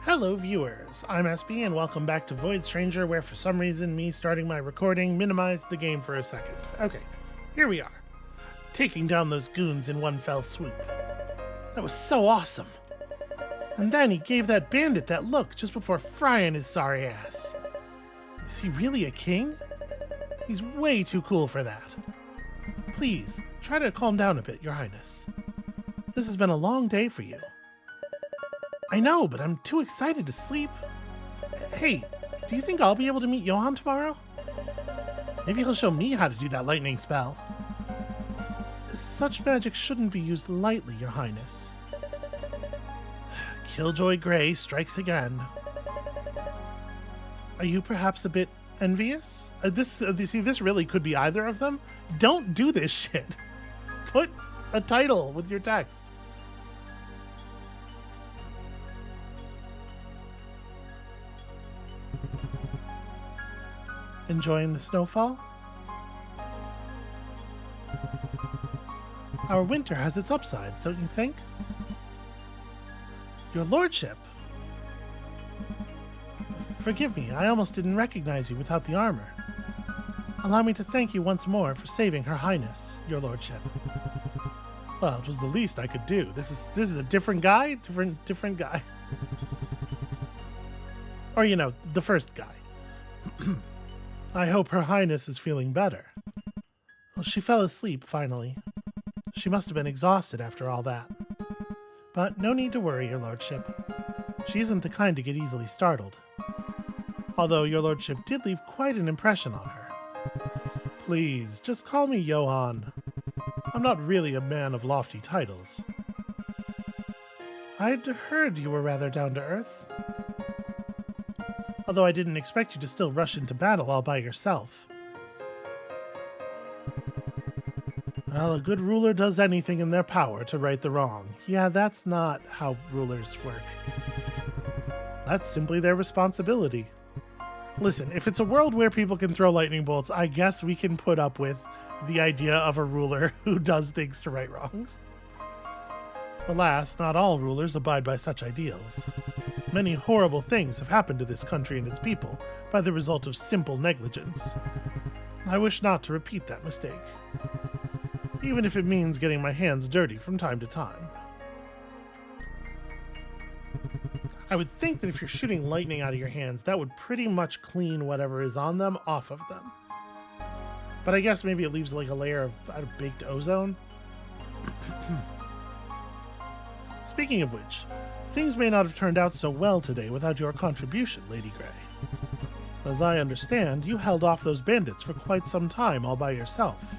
Hello viewers, I'm SB and welcome back to Void Stranger, where for some reason me starting my recording minimized the game for a second. Okay, here we are, taking down those goons in one fell swoop. That was so awesome. And then he gave that bandit that look just before frying his sorry ass. Is he really a king? He's way too cool for that. Please, try to calm down a bit, Your Highness. This has been a long day for you. I know, but I'm too excited to sleep. Hey, do you think I'll be able to meet Johann tomorrow? Maybe he'll show me how to do that lightning spell. Such magic shouldn't be used lightly, Your Highness. Killjoy Grey strikes again. Are you perhaps a bit envious? This really could be either of them. Don't do this shit. Put a title with your text. Enjoying the snowfall? Our winter has its upsides, don't you think? Your lordship! Forgive me, I almost didn't recognize you without the armor. Allow me to thank you once more for saving Her Highness, your lordship. Well, it was the least I could do. This is a different guy? Different guy. Or, you know, the first guy. I hope Her Highness is feeling better. Well, she fell asleep, finally. She must have been exhausted after all that. But no need to worry, Your Lordship. She isn't the kind to get easily startled. Although Your Lordship did leave quite an impression on her. Please, just call me Johann. I'm not really a man of lofty titles. I'd heard you were rather down to earth. Although I didn't expect you to still rush into battle all by yourself. Well, a good ruler does anything in their power to right the wrong. Yeah, that's not how rulers work. That's simply their responsibility. Listen, if it's a world where people can throw lightning bolts, I guess we can put up with the idea of a ruler who does things to right wrongs. Alas, not all rulers abide by such ideals. Many horrible things have happened to this country and its people by the result of simple negligence. I wish not to repeat that mistake, even if it means getting my hands dirty from time to time. I would think that if you're shooting lightning out of your hands, that would pretty much clean whatever is on them off of them. But I guess maybe it leaves like a layer of baked ozone. Speaking of which, things may not have turned out so well today without your contribution, Lady Grey. As I understand, you held off those bandits for quite some time all by yourself.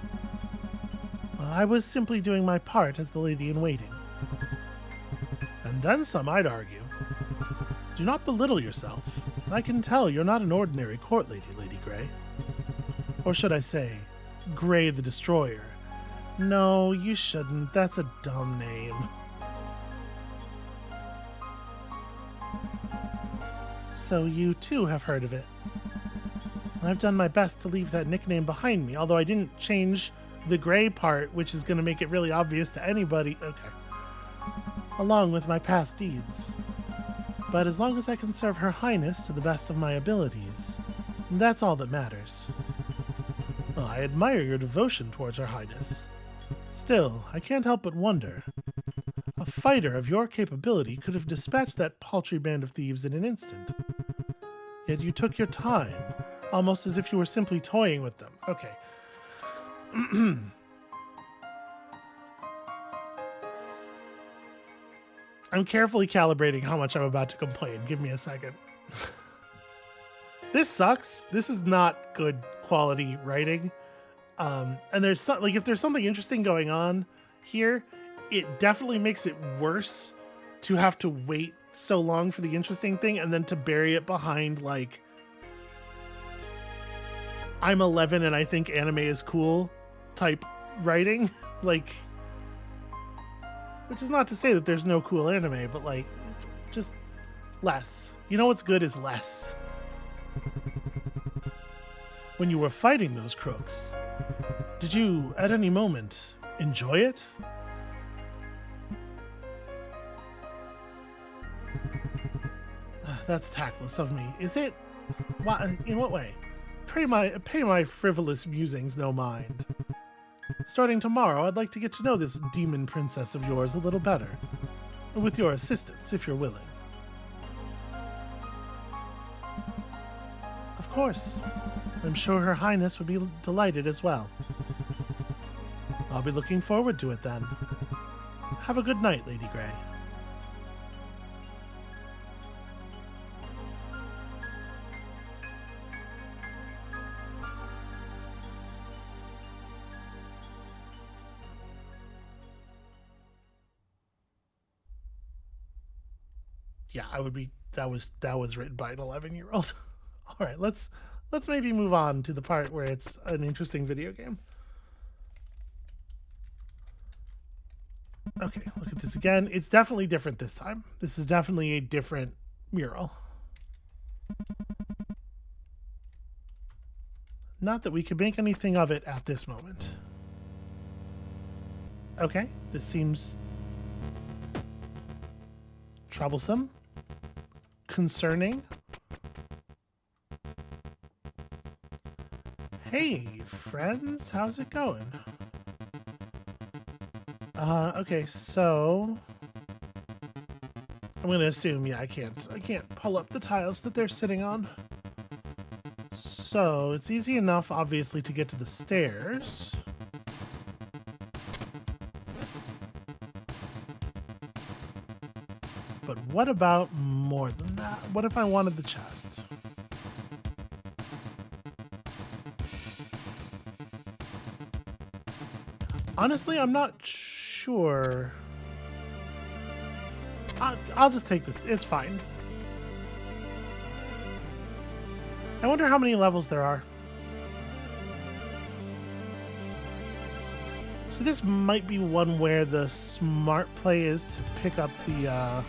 Well, I was simply doing my part as the lady-in-waiting. And then some, I'd argue. Do not belittle yourself. I can tell you're not an ordinary court lady, Lady Grey. Or should I say, Grey the Destroyer. No, you shouldn't. That's a dumb name. So you too have heard of it. I've done my best to leave that nickname behind me, although I didn't change the Grey part, which is going to make it really obvious to anybody. Okay. Along with my past deeds. But as long as I can serve Her Highness to the best of my abilities, that's all that matters. Well, I admire your devotion towards Her Highness. Still, I can't help but wonder. A fighter of your capability could have dispatched that paltry band of thieves in an instant. Yet you took your time, almost as if you were simply toying with them. Okay. I'm carefully calibrating how much I'm about to complain. Give me a second. This sucks. This is not good quality writing. And there's if there's something interesting going on here, it definitely makes it worse to have to wait so long for the interesting thing and then to bury it behind like I'm 11 and I think anime is cool type writing. Like, which is not to say that there's no cool anime, but like just less. You know what's good is less. When you were fighting those crooks, did you at any moment enjoy it? That's tactless of me. Is it? Why, in what way? Pay my frivolous musings no mind. Starting tomorrow, I'd like to get to know this demon princess of yours a little better. With your assistance, if you're willing. Of course. I'm sure Her Highness would be delighted as well. I'll be looking forward to it then. Have a good night, Lady Grey. Yeah, I would be. That was written by an 11-year-old. All right, let's maybe move on to the part where it's an interesting video game. Okay, look at this again. It's definitely different this time. This is definitely a different mural. Not that we could make anything of it at this moment. Okay, this seems troublesome, concerning. Hey, friends, how's it going? Okay, so I'm gonna assume, yeah, I can't pull up the tiles that they're sitting on. So it's easy enough, obviously, to get to the stairs. But what about more than that? What if I wanted the chest? Honestly, I'm not sure. I'll just take this. It's fine. I wonder how many levels there are. So this might be one where the smart play is to pick up the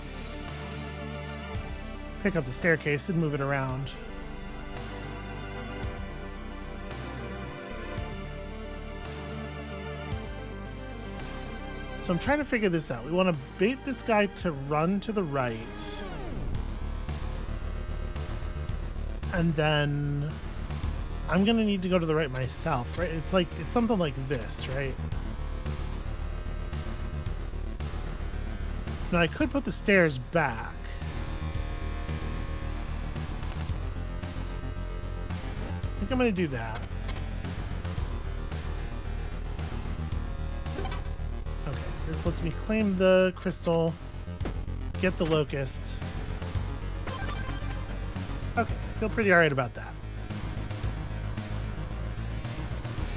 staircase and move it around. So I'm trying to figure this out. We want to bait this guy to run to the right. And then I'm going to need to go to the right myself, right? It's something like this, right? Now I could put the stairs back. I think I'm going to do that. Okay, this lets me claim the crystal, get the locust. Okay, feel pretty alright about that.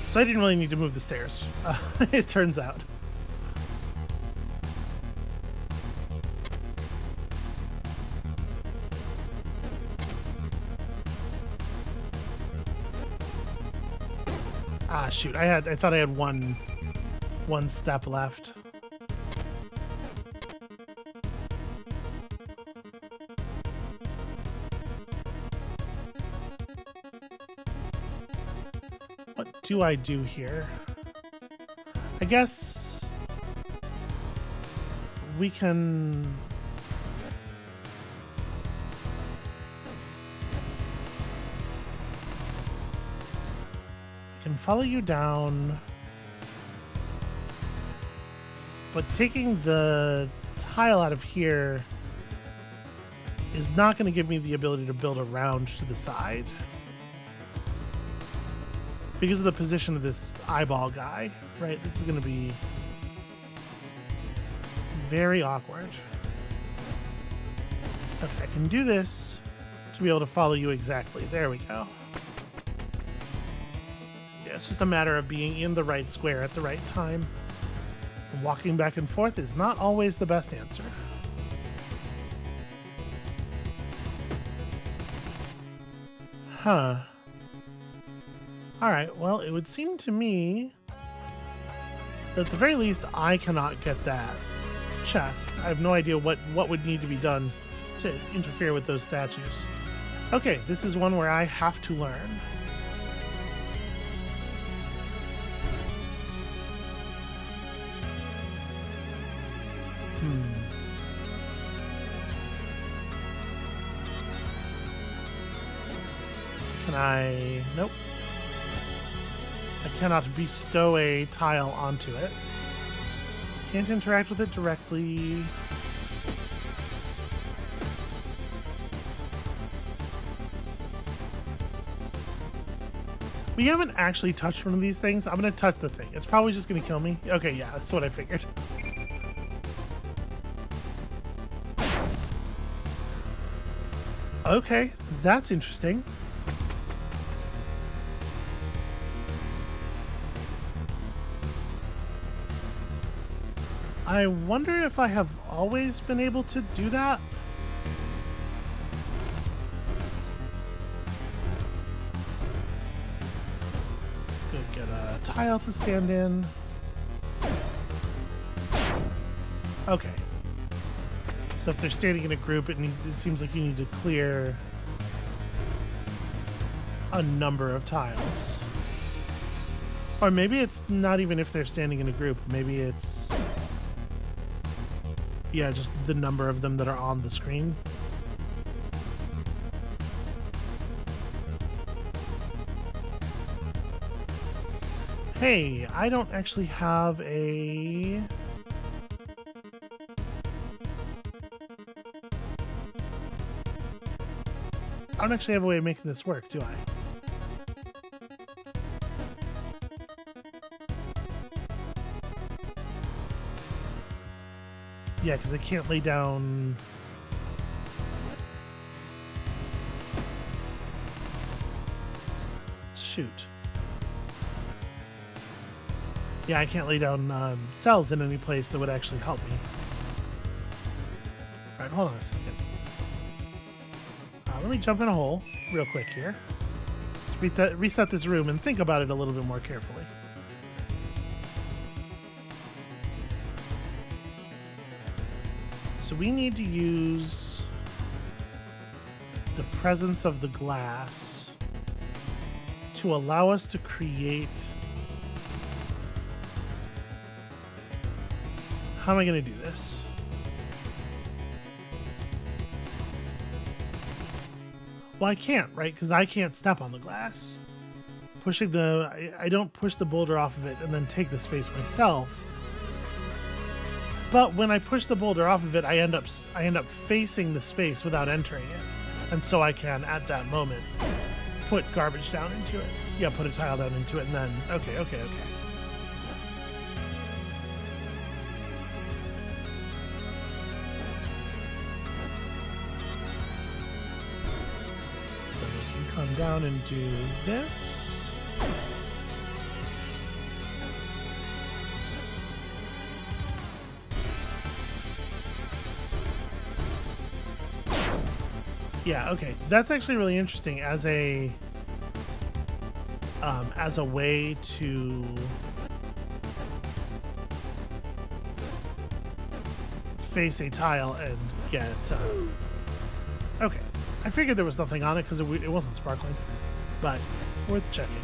So I didn't really need to move the stairs, it turns out. Ah, shoot! I thought I had one step left. What do I do here? I guess we can. Can follow you down, but taking the tile out of here is not going to give me the ability to build around to the side because of the position of this eyeball guy, right? This is going to be very awkward. Okay, I can do this to be able to follow you exactly. There we go. It's just a matter of being in the right square at the right time. And walking back and forth is not always the best answer. Huh. Alright, well, it would seem to me that at the very least I cannot get that chest. I have no idea what would need to be done to interfere with those statues. Okay, this is one where I have to learn. Can I... Nope. I cannot bestow a tile onto it. Can't interact with it directly. We haven't actually touched one of these things. I'm going to touch the thing. It's probably just going to kill me. Okay, yeah, that's what I figured. Okay, that's interesting. I wonder if I have always been able to do that. Let's go get a tile to stand in. Okay. So if they're standing in a group, it seems like you need to clear a number of tiles. Or maybe it's not even if they're standing in a group. Maybe it's... yeah, just the number of them that are on the screen. Hey, I don't actually have a... I don't actually have a way of making this work, do I? Yeah, because I can't lay down... Shoot. Yeah, I can't lay down cells in any place that would actually help me. Alright, hold on a second. Let me jump in a hole real quick here. Let's reset this room and think about it a little bit more carefully. So we need to use the presence of the glass to allow us to create... How am I going to do this? Well, I can't, right? Because I can't step on the glass. Pushing the... I don't push the boulder off of it and then take the space myself. But when I push the boulder off of it, I end up facing the space without entering it. And so I can, at that moment, put garbage down into it. Yeah, put a tile down into it and then... Okay. Come down and do this. Yeah, okay. That's actually really interesting as a way to face a tile and get okay. I figured there was nothing on it because it wasn't sparkling, but worth checking.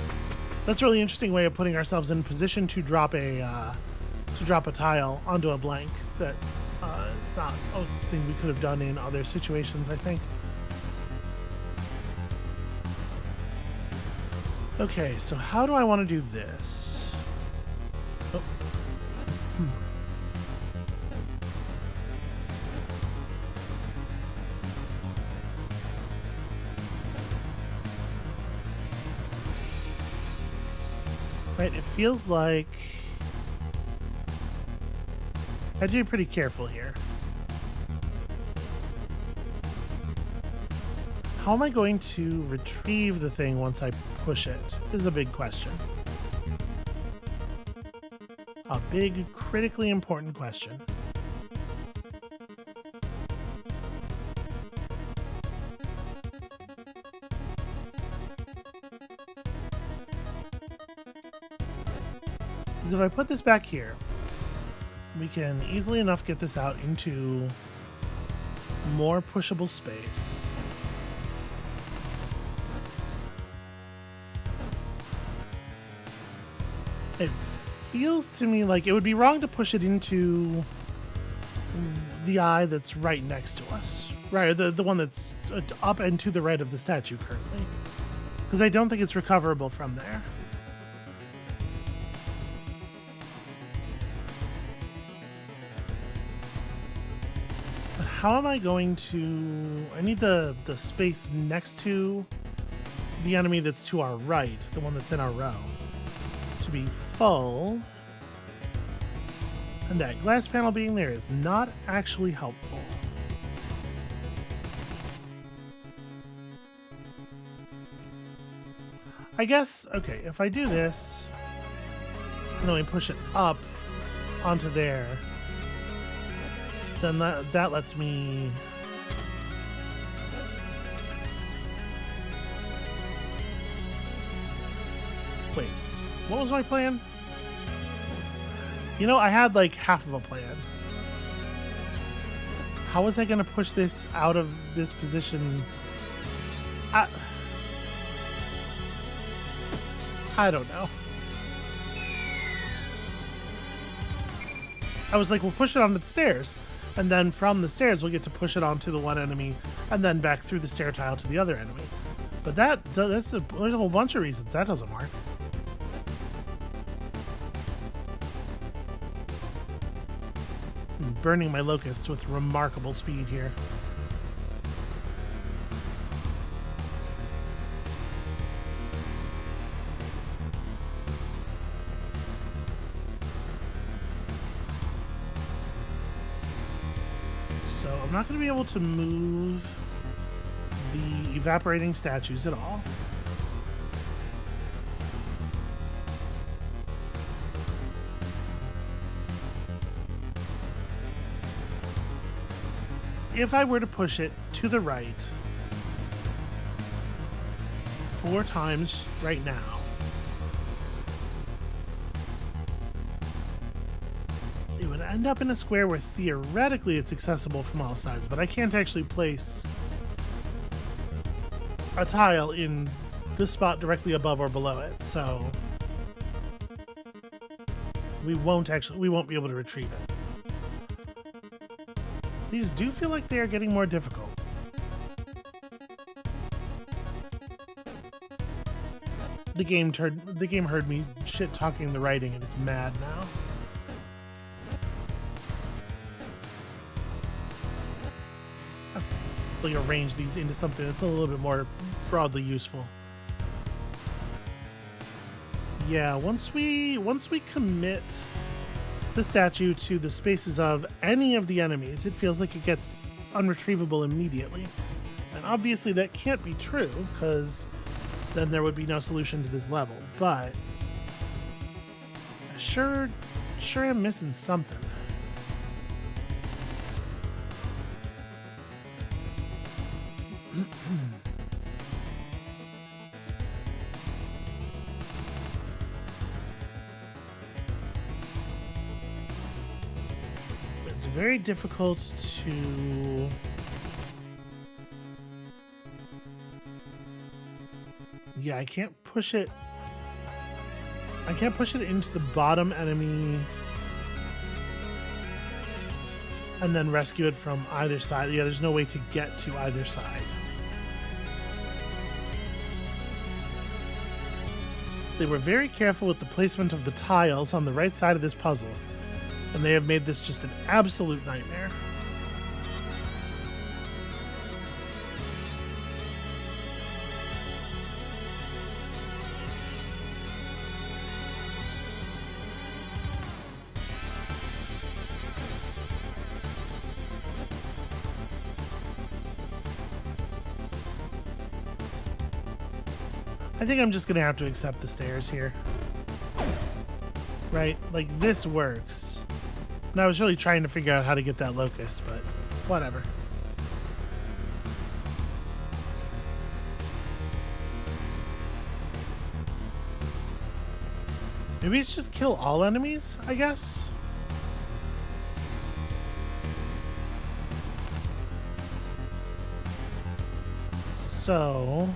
That's a really interesting way of putting ourselves in position to drop a tile onto a blank. That is not a thing we could have done in other situations, I think. Okay, so how do I want to do this? Oh. Right, it feels like I have to be pretty careful here. How am I going to retrieve the thing once I push it? Is a big question. A big, critically important question. Because if I put this back here, we can easily enough get this out into more pushable space. It feels to me like it would be wrong to push it into the eye that's right next to us. Right, the one that's up and to the right of the statue currently. Because I don't think it's recoverable from there. But how am I going to... I need the space next to the enemy that's to our right, the one that's in our row, to be full. And that glass panel being there is not actually helpful. I guess, okay, if I do this, and then we push it up onto there, then that lets me... Wait, what was my plan? You know, I had like half of a plan. How was I going to push this out of this position? I don't know. I was like, we'll push it onto the stairs. And then from the stairs, we'll get to push it onto the one enemy and then back through the stair tile to the other enemy. But there's a whole bunch of reasons that doesn't work. I'm burning my locusts with remarkable speed here. So I'm not going to be able to move the evaporating statues at all. If I were to push it to the right 4 times right now, it would end up in a square where theoretically it's accessible from all sides, but I can't actually place a tile in this spot directly above or below it, so we won't be able to retrieve it. These do feel like they are getting more difficult. The game heard me shit talking the writing and it's mad now. Okay. Let me arrange these into something that's a little bit more broadly useful. Yeah, once we commit the statue to the spaces of any of the enemies, it feels like it gets unretrievable immediately. And obviously that can't be true, because then there would be no solution to this level, but I sure am missing something. Very difficult to I can't push it into the bottom enemy and then rescue it from either side. Yeah, there's no way to get to either side. They were very careful with the placement of the tiles on the right side of this puzzle, and they have made this just an absolute nightmare. I think I'm just gonna have to accept the stairs here. Right? Like, this works. And I was really trying to figure out how to get that locust, but whatever. Maybe it's just kill all enemies, I guess? So...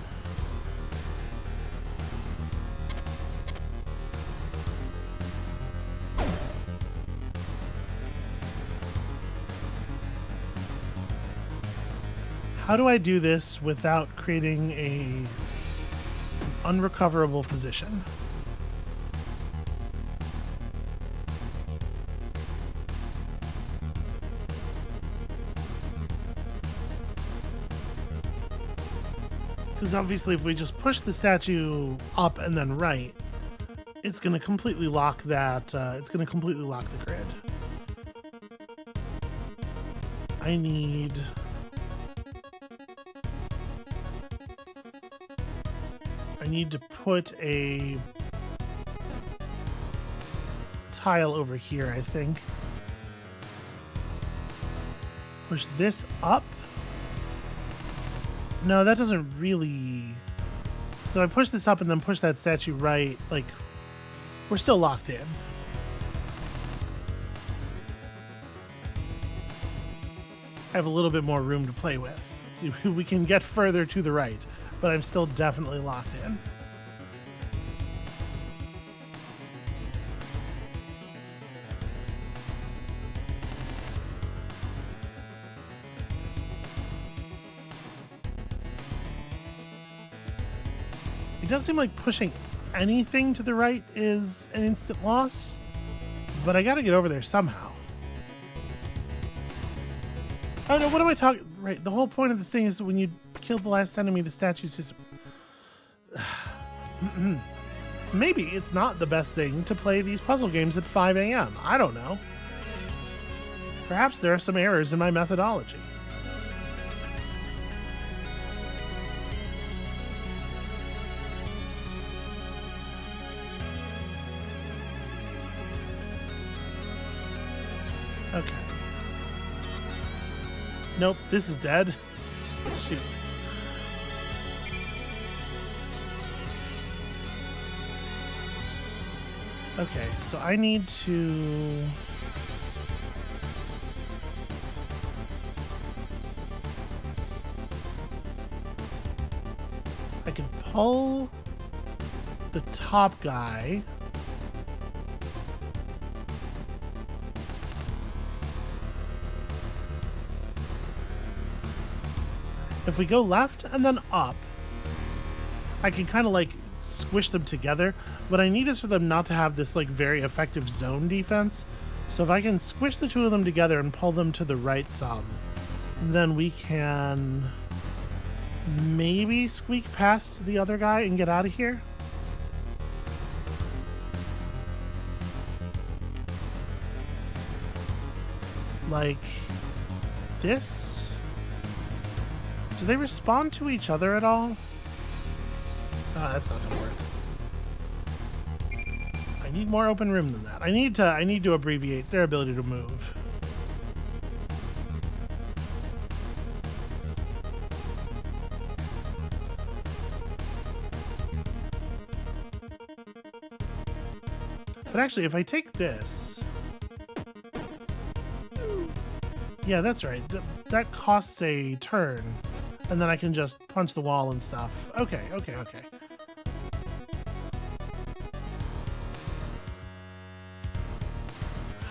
how do I do this without creating a unrecoverable position. Because obviously if we just push the statue up and then right, it's going to completely lock that, it's going to completely lock the grid. I need to put a tile over here, I think. Push this up. No, that doesn't really... So I push this up and then push that statue right, like, we're still locked in. I have a little bit more room to play with. We can get further to the right, but I'm still definitely locked in. It does seem like pushing anything to the right is an instant loss, but I gotta get over there somehow. Oh no, what am I talking? Right, the whole point of the thing is when you kill the last enemy, the statues just... Maybe it's not the best thing to play these puzzle games at 5 a.m. I don't know. Perhaps there are some errors in my methodology. Okay. Nope, this is dead. Shoot. Okay, so I need to... I can pull the top guy. If we go left and then up, I can kind of like squish them together. What I need is for them not to have this like very effective zone defense. So if I can squish the two of them together and pull them to the right some, then we can maybe squeak past the other guy and get out of here. Like this. Do they respond to each other at all? Oh, that's not gonna work. I need more open room than that. I need to abbreviate their ability to move. But actually, if I take this... Yeah, that's right. That costs a turn. And then I can just punch the wall and stuff. Okay, okay, okay.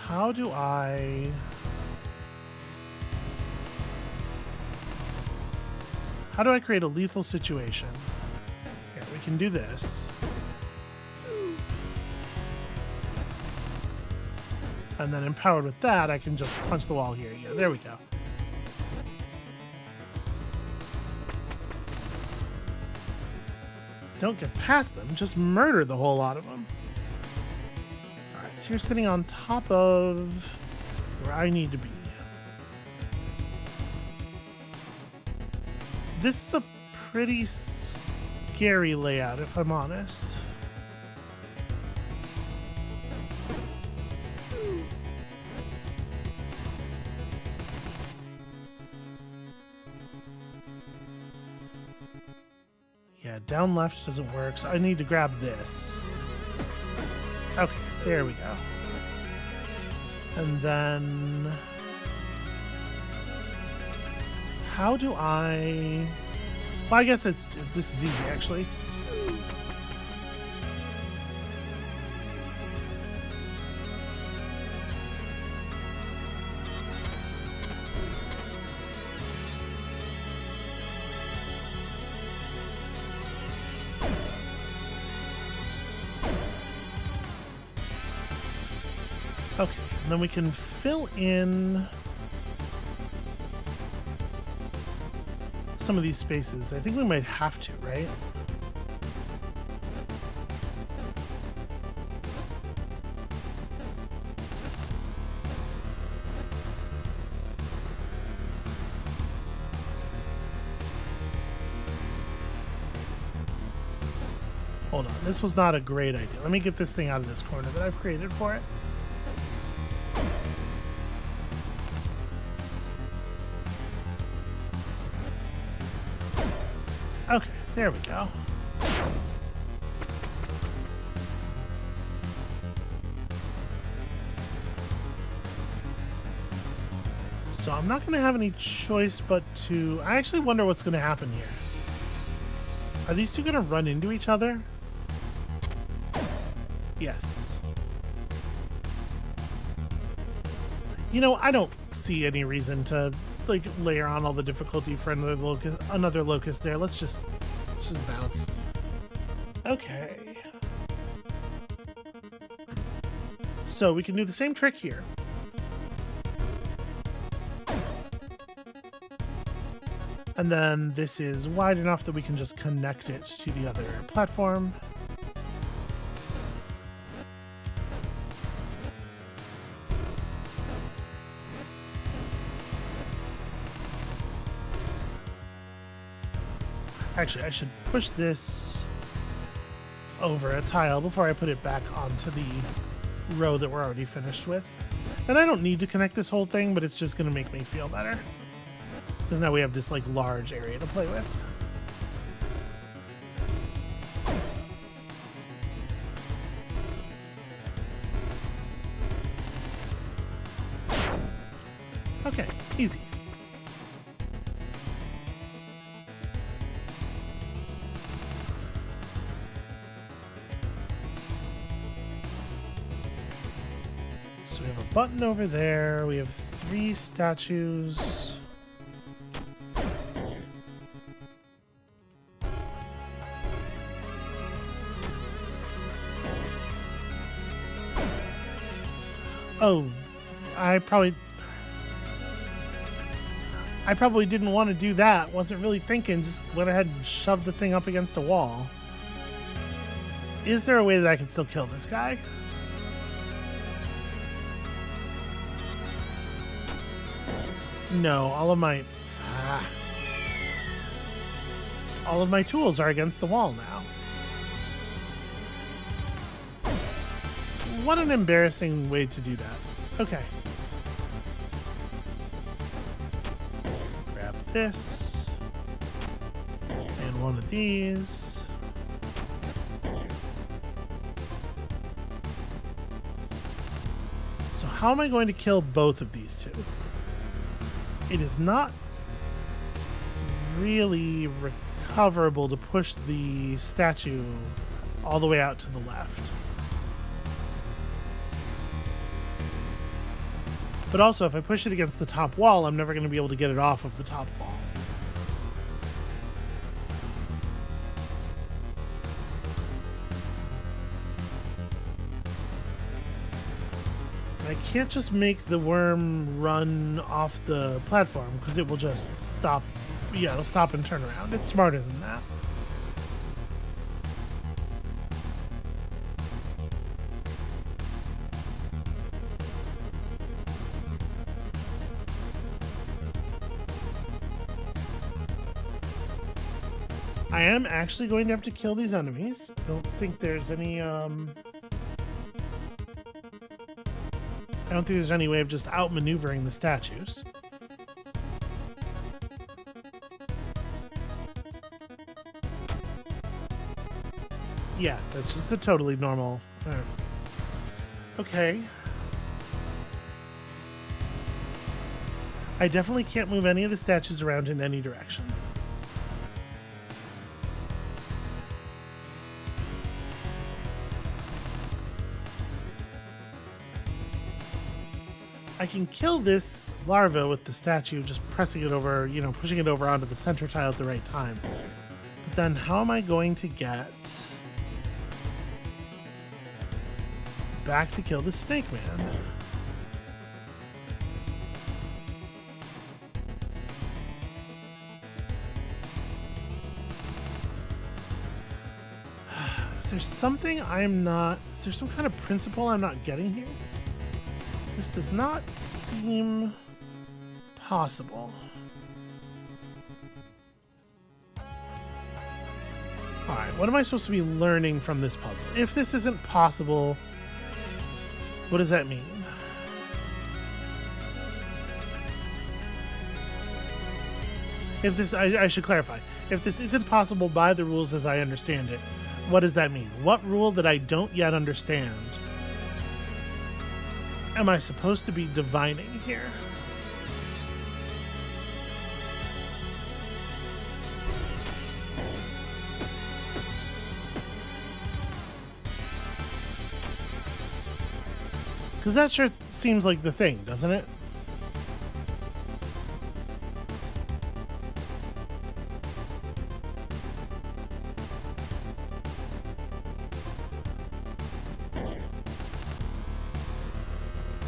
How do I... How do I create a lethal situation? Here, we can do this. And then empowered with that, I can just punch the wall here. Yeah, there we go. Don't get past them, just murder the whole lot of them. Alright, so you're sitting on top of where I need to be. This is a pretty scary layout, if I'm honest. Yeah, down left doesn't work, so I need to grab this. Okay, there we go. And then... How do I... Well, I guess this is easy, actually. Okay, and then we can fill in some of these spaces. I think we might have to, right? Hold on, this was not a great idea. Let me get this thing out of this corner that I've created for it. Okay, there we go. So I'm not going to have any choice but to... I actually wonder what's going to happen here. Are these two going to run into each other? Yes. You know, I don't see any reason to like layer on all the difficulty for another locust there. Let's just bounce. Okay. So we can do the same trick here. And then this is wide enough that we can just connect it to the other platform. Actually, I should push this over a tile before I put it back onto the row that we're already finished with. And I don't need to connect this whole thing, but it's just going to make me feel better. Because now we have this like large area to play with. Okay, easy. So we have a button over there. We have 3 statues. Oh, I probably didn't want to do that. Wasn't really thinking. Just went ahead and shoved the thing up against a wall. Is there a way that I can still kill this guy? No, all of my tools are against the wall now. What an embarrassing way to do that. Okay. Grab this. And one of these. So how am I going to kill both of these two? It is not really recoverable to push the statue all the way out to the left. But also, if I push it against the top wall, I'm never going to be able to get it off of the top wall. I can't just make the worm run off the platform, because it will just stop. Yeah, it'll stop and turn around. It's smarter than that. I am actually going to have to kill these enemies. I don't think there's any, I don't think there's any way of just outmaneuvering the statues. Yeah, that's just a totally normal... Okay. I definitely can't move any of the statues around in any direction. I can kill this larva with the statue, just pressing it over, you know, pushing it over onto the center tile at the right time. But then how am I going to get back to kill the snake man? there something I'm not... Is there some kind of principle I'm not getting here? This does not seem possible. Alright, what am I supposed to be learning from this puzzle? If this isn't possible, what does that mean? If this... I should clarify. If this isn't possible by the rules as I understand it, what does that mean? What rule that I don't yet understand am I supposed to be divining here? Because that sure seems like the thing, doesn't it?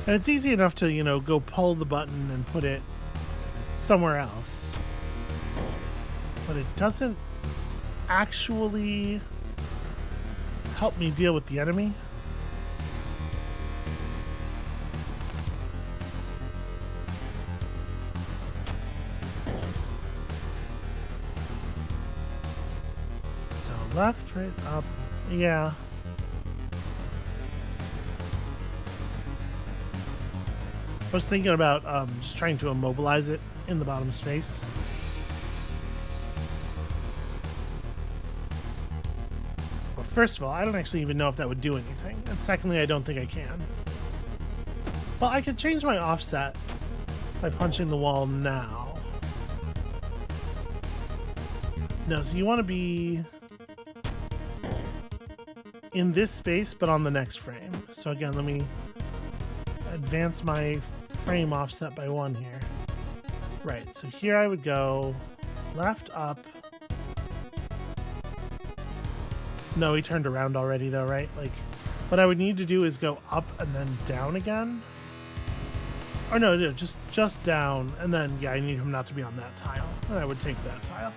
And it's easy enough to, you know, go pull the button and put it somewhere else. But it doesn't actually help me deal with the enemy. So left, right, up. Yeah. I was thinking about just trying to immobilize it in the bottom space. Well, first of all, I don't actually even know if that would do anything. And secondly, I don't think I can. Well, I could change my offset by punching the wall now. No, so you want to be in this space, but on the next frame. So again, let me advance my frame offset by 1 here. Right, so here I would go left, up. No, he turned around already though, right? Like, what I would need to do is go up and then down again. Or no, just down, and then, yeah, I need him not to be on that tile. And I would take that tile.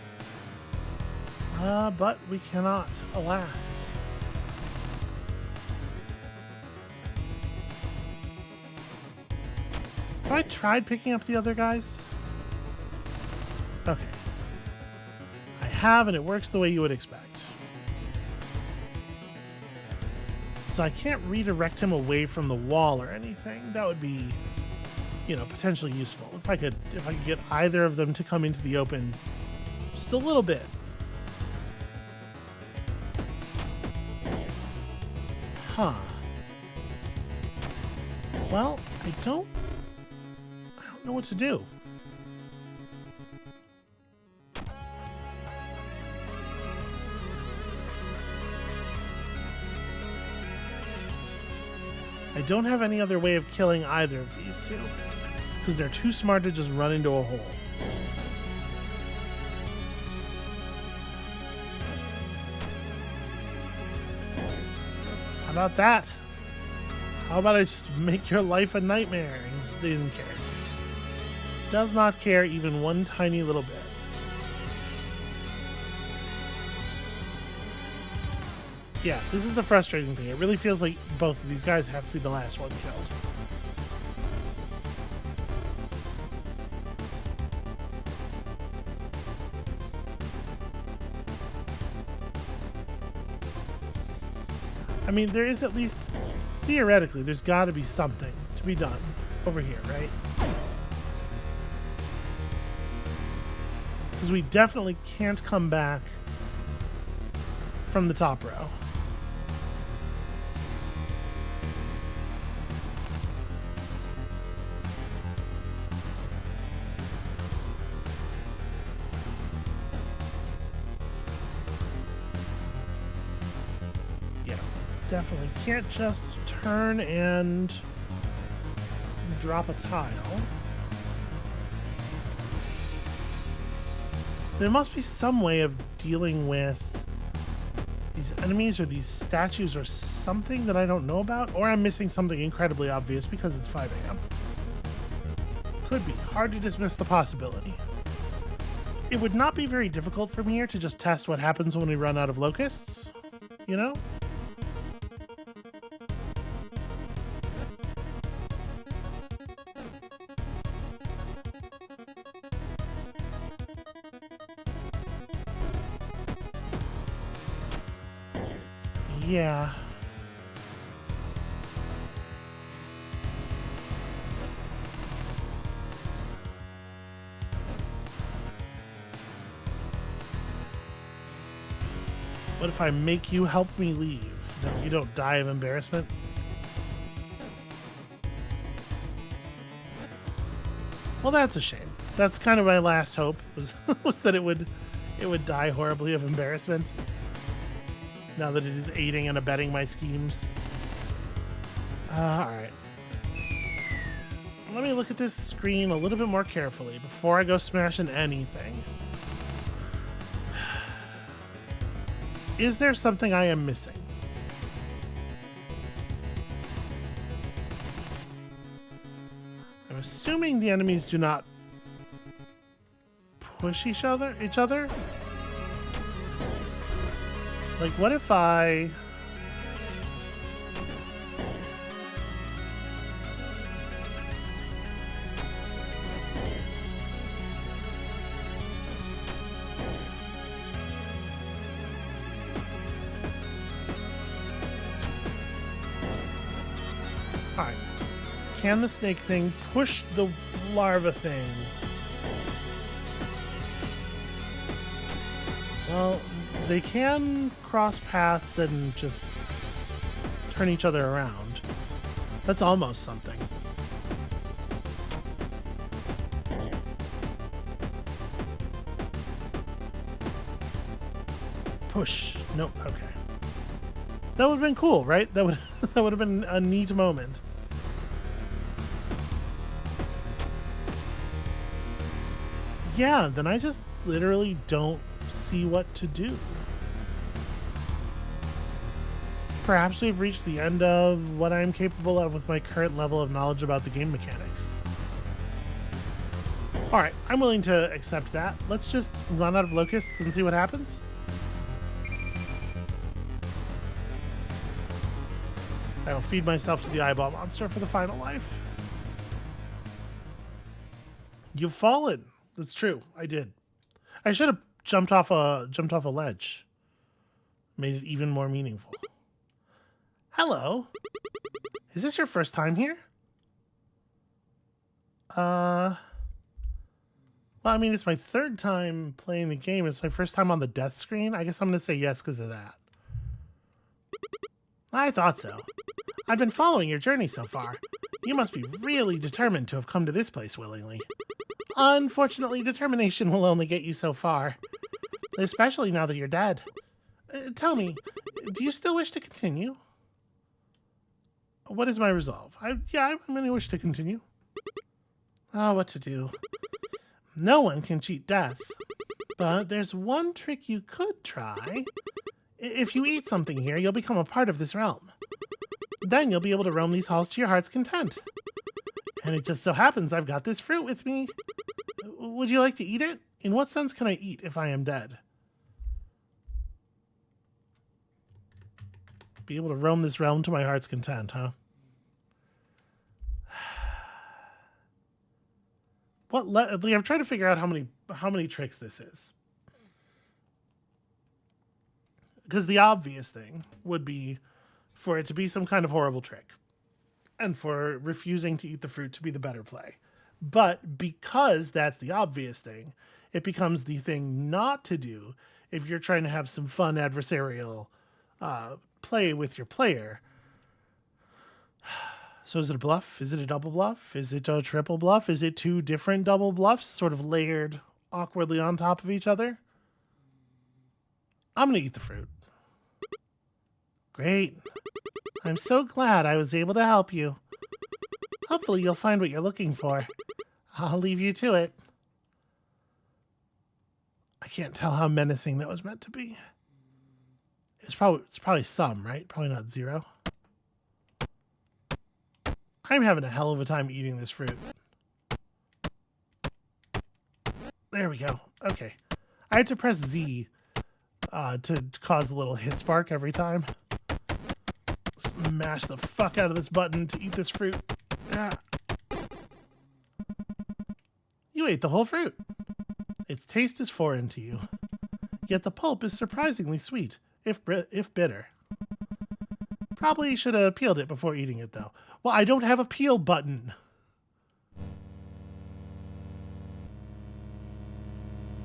But we cannot, alas. Have I tried picking up the other guys? Okay. I have, and it works the way you would expect. So I can't redirect him away from the wall or anything. That would be, you know, potentially useful. If I could get either of them to come into the open just a little bit. Huh. Well, I don't know what to do. I don't have any other way of killing either of these two because they're too smart to just run into a hole. How about that? How about I just make your life a nightmare? He didn't care. Does not care even one tiny little bit. Yeah, this is the frustrating thing. It really feels like both of these guys have to be the last one killed. I mean, there is at least, theoretically, there's got to be something to be done over here, right? Because we definitely can't come back from the top row. Yeah, definitely can't just turn and drop a tile. There must be some way of dealing with these enemies or these statues or something that I don't know about, or I'm missing something incredibly obvious because it's 5 a.m. Could be. Hard to dismiss the possibility. It would not be very difficult from here to just test what happens when we run out of locusts, you know? Yeah. What if I make you help me leave? No, you don't die of embarrassment? Well, that's a shame. That's kind of my last hope was was that it would die horribly of embarrassment. Now that it is aiding and abetting my schemes. Alright. Let me look at this screen a little bit more carefully before I go smashing anything. Is there something I am missing? I'm assuming the enemies do not push each other? Like, what if I... Alright. Can the snake thing push the larva thing? Well, they can cross paths and just turn each other around. That's almost something. Push. Nope. Okay. That would have been cool, right? That would have been a neat moment. Yeah, then I just literally don't see what to do. Perhaps we've reached the end of what I'm capable of with my current level of knowledge about the game mechanics. Alright, I'm willing to accept that. Let's just run out of locusts and see what happens. I'll feed myself to the eyeball monster for the final life. You've fallen. That's true. I did. I should have jumped off a ledge. Made it even more meaningful. Hello. Is this your first time here? Well, I mean, it's my third time playing the game. It's my first time on the death screen. I guess I'm going to say yes because of that. I thought so. I've been following your journey so far. You must be really determined to have come to this place willingly. Unfortunately, determination will only get you so far. Especially now that you're dead. Tell me, do you still wish to continue? What is my resolve? I'm going to wish to continue. Ah, what to do? No one can cheat death. But there's one trick you could try. If you eat something here, you'll become a part of this realm. Then you'll be able to roam these halls to your heart's content. And it just so happens I've got this fruit with me. Would you like to eat it? In what sense can I eat if I am dead? Be able to roam this realm to my heart's content, huh? I'm trying to figure out how many tricks this is. Because the obvious thing would be for it to be some kind of horrible trick. And for refusing to eat the fruit to be the better play. But because that's the obvious thing, it becomes the thing not to do if you're trying to have some fun adversarial play with your player. So is it a bluff? Is it a double bluff? Is it a triple bluff? Is it two different double bluffs sort of layered awkwardly on top of each other? I'm going to eat the fruit. Great. I'm so glad I was able to help you. Hopefully you'll find what you're looking for. I'll leave you to it. I can't tell how menacing that was meant to be. It's probably some, right? Probably not zero. I'm having a hell of a time eating this fruit. There we go. Okay. I had to press Z to cause a little hit spark every time. Smash the fuck out of this button to eat this fruit. Ah. You ate the whole fruit. Its taste is foreign to you. Yet the pulp is surprisingly sweet, if bitter. Probably should have peeled it before eating it, though. Well, I don't have a peel button.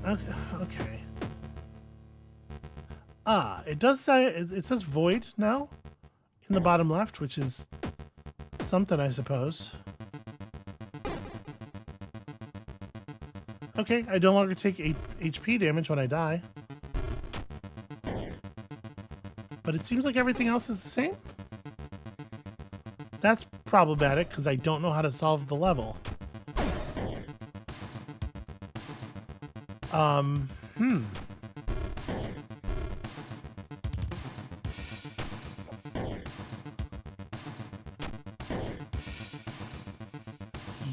Okay. Ah, it does say, it says void now in the bottom left, which is something, I suppose. Okay, I no longer take HP damage when I die. But it seems like everything else is the same. That's problematic because I don't know how to solve the level.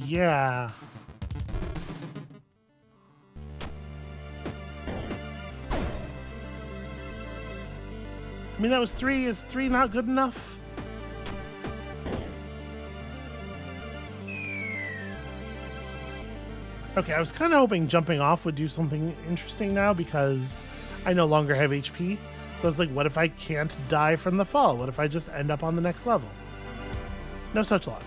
Yeah. I mean, that was 3. Is 3 not good enough? Okay, I was kind of hoping jumping off would do something interesting now because I no longer have HP. So I was like, what if I can't die from the fall? What if I just end up on the next level? No such luck.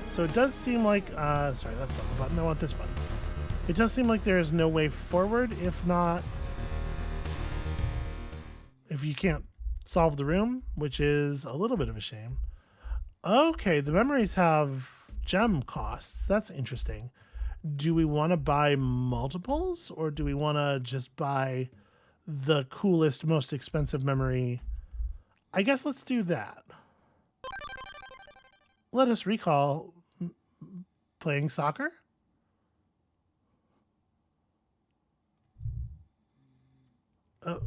So it does seem like, sorry, that's not the button. I want this button. It does seem like there is no way forward if you can't solve the room, which is a little bit of a shame. Okay, the memories have gem costs. That's interesting. Do we want to buy multiples or do we want to just buy the coolest, most expensive memory? I guess let's do that. Let us recall playing soccer. Oh.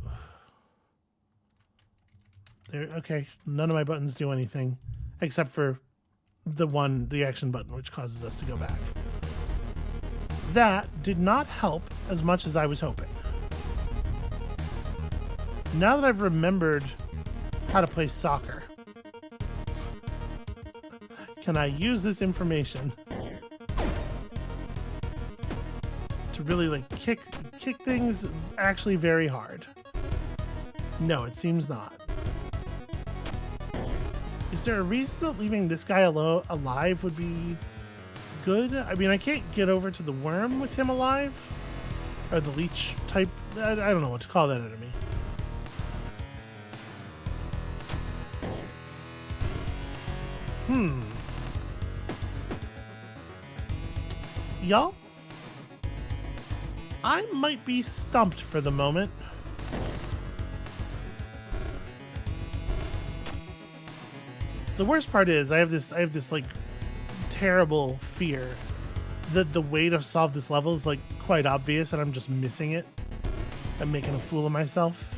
There, okay, none of my buttons do anything except for the action button, which causes us to go back. That did not help as much as I was hoping. Now that I've remembered how to play soccer, can I use this information to really like kick things actually very hard? No, it seems not. Is there a reason that leaving this guy alive would be good? I mean, I can't get over to the worm with him alive. Or the leech type. I don't know what to call that enemy. Y'all? I might be stumped for the moment. The worst part is I have this like terrible fear that the way to solve this level is like quite obvious and I'm just missing it. I'm making a fool of myself.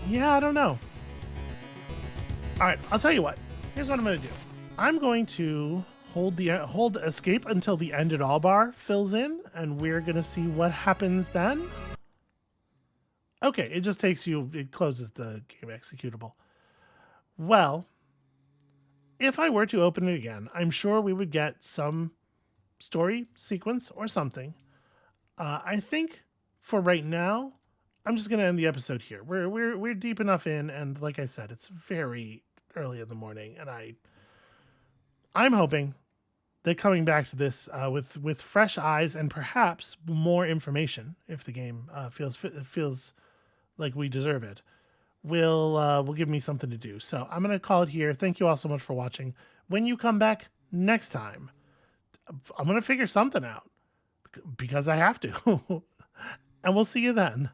Yeah, I don't know. Alright, I'll tell you what. Here's what I'm gonna do. I'm going to hold escape until the end it all bar fills in, and we're gonna see what happens then. Okay, it just it closes the game executable. Well, if I were to open it again, I'm sure we would get some story sequence or something. I think for right now, I'm just gonna end the episode here. We're deep enough in, and like I said, it's very early in the morning, and I'm hoping that coming back to this with fresh eyes and perhaps more information, if the game feels like we deserve it, will give me something to do. So I'm going to call it here. Thank you all so much for watching. When you come back next time, I'm going to figure something out because I have to. And we'll see you then.